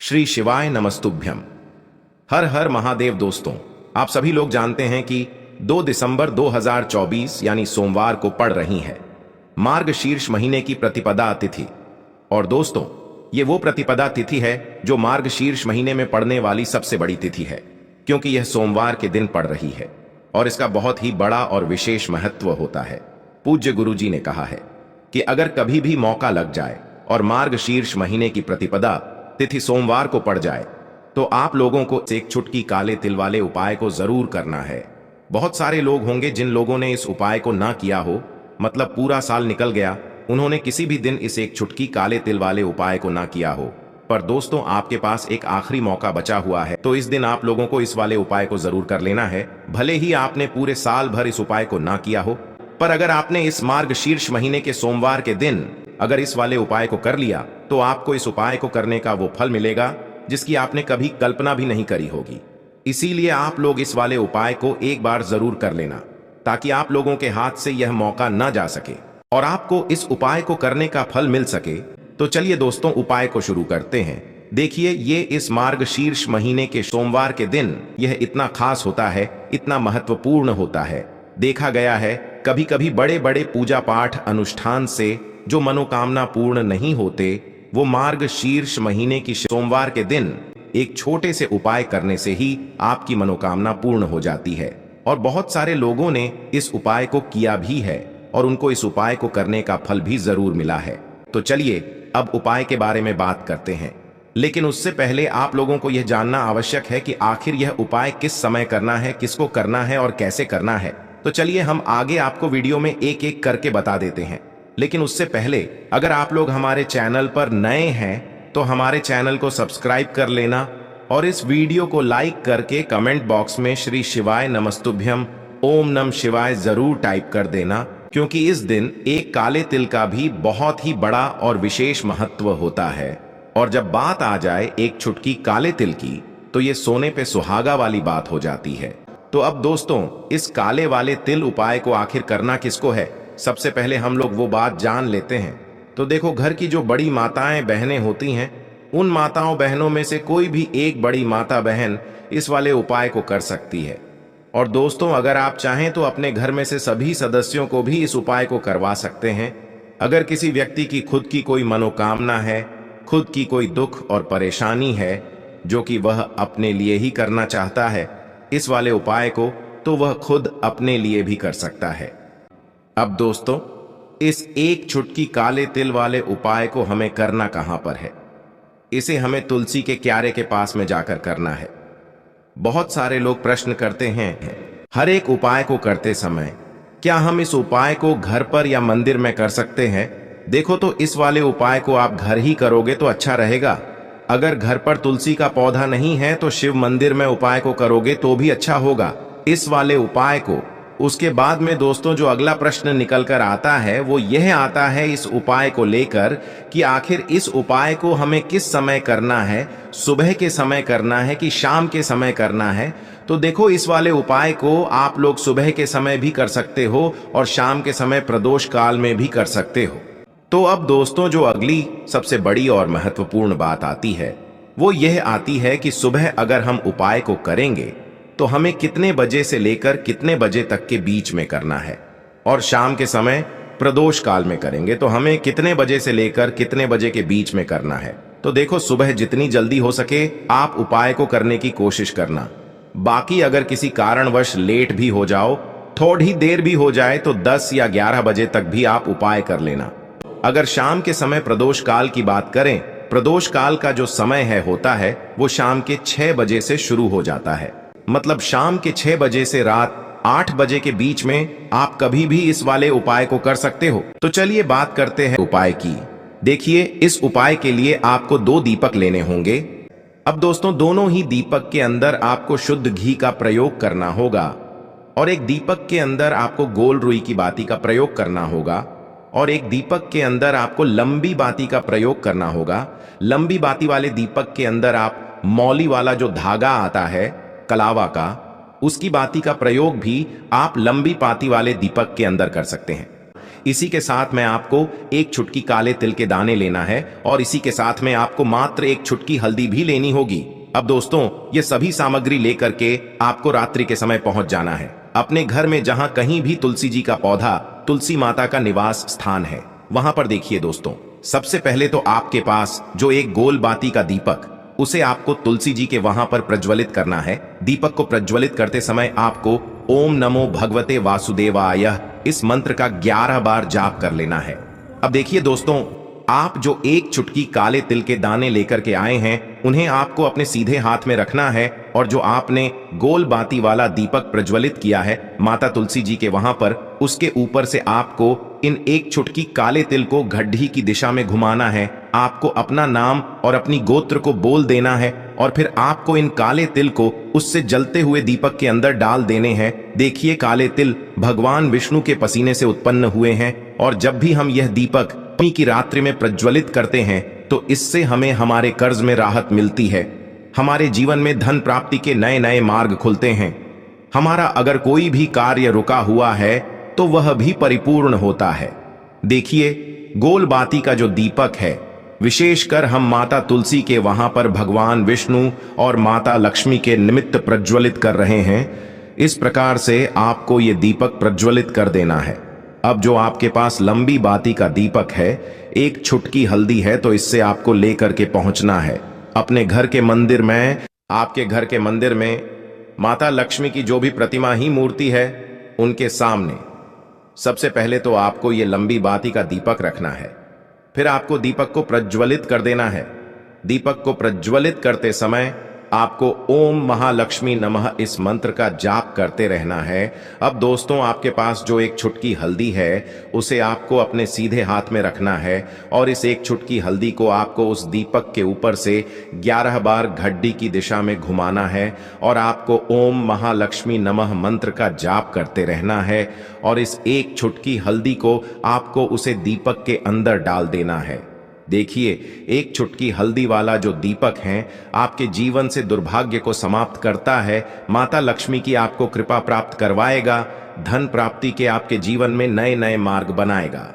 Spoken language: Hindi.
श्री शिवाय नमस्तुभ्यम। हर हर महादेव। दोस्तों, आप सभी लोग जानते हैं कि 2 दिसंबर 2024 यानी सोमवार को पड़ रही है मार्गशीर्ष महीने की प्रतिपदा तिथि। और दोस्तों, ये वो प्रतिपदा तिथि है जो मार्गशीर्ष महीने में पड़ने वाली सबसे बड़ी तिथि है, क्योंकि यह सोमवार के दिन पड़ रही है और इसका बहुत ही बड़ा और विशेष महत्व होता है। पूज्य गुरुजी ने कहा है कि अगर कभी भी मौका लग जाए और मार्गशीर्ष महीने की प्रतिपदा तिथि सोमवार को पड़ जाए तो आप लोगों को एक चुटकी काले तिल वाले उपाय को जरूर करना है। बहुत सारे लोग होंगे जिन लोगों ने इस उपाय को ना किया हो, मतलब पूरा साल निकल गया, उन्होंने किसी भी दिन इस एक चुटकी काले तिल वाले उपाय को ना किया हो। पर दोस्तों, आपके पास एक आखिरी मौका बचा हुआ है, तो इस दिन आप लोगों को इस वाले उपाय को जरूर कर लेना है। भले ही आपने पूरे साल भर इस उपाय को ना किया हो, पर अगर आपने इस मार्गशीर्ष महीने के सोमवार के दिन अगर इस वाले उपाय को कर लिया तो आपको इस उपाय को करने का वो फल मिलेगा जिसकी आपने कभी कल्पना भी नहीं करी होगी। इसीलिए आप लोग इस वाले उपाय को एक बार जरूर कर लेना, ताकि आप लोगों के हाथ से यह मौका न जा सके और आपको इस उपाय को करने का फल मिल सके। तो चलिए दोस्तों, उपाय को शुरू करते हैं। देखिए, ये इस मार्गशीर्ष महीने के सोमवार के दिन यह इतना खास होता है, इतना महत्वपूर्ण होता है। देखा गया है कभी कभी बड़े बड़े पूजा पाठ अनुष्ठान से जो मनोकामना पूर्ण नहीं होते, वो मार्गशीर्ष महीने की सोमवार के दिन एक छोटे से उपाय करने से ही आपकी मनोकामना पूर्ण हो जाती है। और बहुत सारे लोगों ने इस उपाय को किया भी है और उनको इस उपाय को करने का फल भी जरूर मिला है। तो चलिए अब उपाय के बारे में बात करते हैं, लेकिन उससे पहले आप लोगों को यह जानना आवश्यक है कि आखिर यह उपाय किस समय करना है, किसको करना है और कैसे करना है। तो चलिए हम आगे आपको वीडियो में एक एक करके बता देते हैं। लेकिन उससे पहले अगर आप लोग हमारे चैनल पर नए हैं तो हमारे चैनल को सब्सक्राइब कर लेना और इस वीडियो को लाइक करके कमेंट बॉक्स में श्री शिवाय नमस्तुभ्यम ओम नम शिवाय जरूर टाइप कर देना, क्योंकि इस दिन एक काले तिल का भी बहुत ही बड़ा और विशेष महत्व होता है। और जब बात आ जाए एक चुटकी काले तिल की, तो ये सोने पे सुहागा वाली बात हो जाती है। तो अब दोस्तों, इस काले वाले तिल उपाय को आखिर करना किसको है, सबसे पहले हम लोग वो बात जान लेते हैं। तो देखो, घर की जो बड़ी माताएं बहनें होती हैं, उन माताओं बहनों में से कोई भी एक बड़ी माता बहन इस वाले उपाय को कर सकती है। और दोस्तों, अगर आप चाहें तो अपने घर में से सभी सदस्यों को भी इस उपाय को करवा सकते हैं। अगर किसी व्यक्ति की खुद की कोई मनोकामना है, खुद की कोई दुख और परेशानी है जो कि वह अपने लिए ही करना चाहता है इस वाले उपाय को, तो वह खुद अपने लिए भी कर सकता है। अब दोस्तों, इस एक चुटकी काले तिल वाले उपाय को हमें करना कहां पर है? इसे हमें तुलसी के क्यारे के पास में जाकर करना है। बहुत सारे लोग प्रश्न करते हैं, हर एक उपाय को करते समय क्या हम इस उपाय को घर पर या मंदिर में कर सकते हैं? देखो, तो इस वाले उपाय को आप घर ही करोगे तो अच्छा रहेगा। अगर घर पर तुलसी का पौधा नहीं है तो शिव मंदिर में उपाय को करोगे तो भी अच्छा होगा इस वाले उपाय को। उसके बाद में दोस्तों, जो अगला प्रश्न निकल कर आता है वो यह आता है इस उपाय को लेकर कि आखिर इस उपाय को हमें किस समय करना है, सुबह के समय करना है कि शाम के समय करना है? तो देखो, इस वाले उपाय को आप लोग सुबह के समय भी कर सकते हो और शाम के समय प्रदोष काल में भी कर सकते हो। तो अब दोस्तों, जो अगली सबसे बड़ी और महत्वपूर्ण बात आती है वो यह आती है कि सुबह अगर हम उपाय को करेंगे तो हमें कितने बजे से लेकर कितने बजे तक के बीच में करना है, और शाम के समय प्रदोष काल में करेंगे तो हमें कितने बजे से लेकर कितने बजे के बीच में करना है। तो देखो, सुबह जितनी जल्दी हो सके आप उपाय को करने की कोशिश करना। बाकी अगर किसी कारणवश लेट भी हो जाओ, थोड़ी देर भी हो जाए, तो 10 या 11 बजे तक भी आप उपाय कर लेना। अगर शाम के समय प्रदोष काल की बात करें, प्रदोष काल का जो समय होता है वो शाम के 6 बजे से शुरू हो जाता है। मतलब शाम के 6 बजे से रात 8 बजे के बीच में आप कभी भी इस वाले उपाय को कर सकते हो। तो चलिए बात करते हैं उपाय की। देखिए, इस उपाय के लिए आपको 2 दीपक लेने होंगे। अब दोस्तों, दोनों ही दीपक के अंदर आपको शुद्ध घी का प्रयोग करना होगा और एक दीपक के अंदर आपको गोल रुई की बाती का प्रयोग करना होगा और एक दीपक के अंदर आपको लंबी बाती का प्रयोग करना होगा। लंबी बाती वाले दीपक के अंदर आप मौली वाला जो धागा आता है कलावा का, उसकी बाती का प्रयोग भी आप लंबी बाती वाले दीपक के अंदर कर सकते हैं। इसी के साथ में आपको एक चुटकी काले तिल के दाने लेना है और इसी के साथ में आपको मात्र एक चुटकी हल्दी भी लेनी होगी। अब दोस्तों, ये सभी सामग्री लेकर के आपको रात्रि के समय पहुंच जाना है अपने घर में, जहां कहीं भी तुलसी जी का पौधा, तुलसी माता का निवास स्थान है, वहां पर देखिए दोस्तों, सबसे पहले तो आपके पास जो एक गोल बाती का दीपक, उसे आपको तुलसी जी के वहां पर प्रज्वलित करना है। दीपक को प्रज्वलित करते समय आपको ओम नमो भगवते वासुदेवाय इस मंत्र का 11 बार जाप कर लेना है। अब देखिए दोस्तों, आप जो एक चुटकी काले तिल के दाने लेकर के आए हैं, उन्हें आपको अपने सीधे हाथ में रखना है और जो आपने गोल बाती वाला दीपक प्रज्वलित किया है माता तुलसी जी के वहां पर, उसके ऊपर से आपको इन एक चुटकी काले तिल को घड्डी की दिशा में घुमाना है। आपको अपना नाम और अपनी गोत्र को बोल देना है और फिर आपको इन काले तिल को उससे जलते हुए दीपक के अंदर डाल देने हैं। देखिए, काले तिल भगवान विष्णु के पसीने से उत्पन्न हुए हैं और जब भी हम यह दीपक नवमी की रात्रि में प्रज्वलित करते हैं तो इससे हमें हमारे कर्ज में राहत मिलती है, हमारे जीवन में धन प्राप्ति के नए नए मार्ग खुलते हैं, हमारा अगर कोई भी कार्य रुका हुआ है तो वह भी परिपूर्ण होता है। देखिए, गोल बाती का जो दीपक है, विशेषकर हम माता तुलसी के वहां पर भगवान विष्णु और माता लक्ष्मी के निमित्त प्रज्वलित कर रहे हैं। इस प्रकार से आपको ये दीपक प्रज्वलित कर देना है। अब जो आपके पास लंबी बाती का दीपक है, एक चुटकी हल्दी है, तो इससे आपको लेकर के पहुंचना है अपने घर के मंदिर में। आपके घर के मंदिर में माता लक्ष्मी की जो भी प्रतिमा ही मूर्ति है, उनके सामने सबसे पहले तो आपको ये लंबी बाती का दीपक रखना है। फिर आपको दीपक को प्रज्वलित कर देना है। दीपक को प्रज्वलित करते समय आपको ओम महालक्ष्मी नमः इस मंत्र का जाप करते रहना है। अब दोस्तों, आपके पास जो एक चुटकी हल्दी है, उसे आपको अपने सीधे हाथ में रखना है और इस एक चुटकी हल्दी को आपको उस दीपक के ऊपर से 11 बार घड्डी की दिशा में घुमाना है और आपको ओम महालक्ष्मी नमः मंत्र का जाप करते रहना है और इस एक चुटकी हल्दी को आपको उसे दीपक के अंदर डाल देना है। देखिए, एक चुटकी हल्दी वाला जो दीपक है आपके जीवन से दुर्भाग्य को समाप्त करता है, माता लक्ष्मी की आपको कृपा प्राप्त करवाएगा, धन प्राप्ति के आपके जीवन में नए नए मार्ग बनाएगा।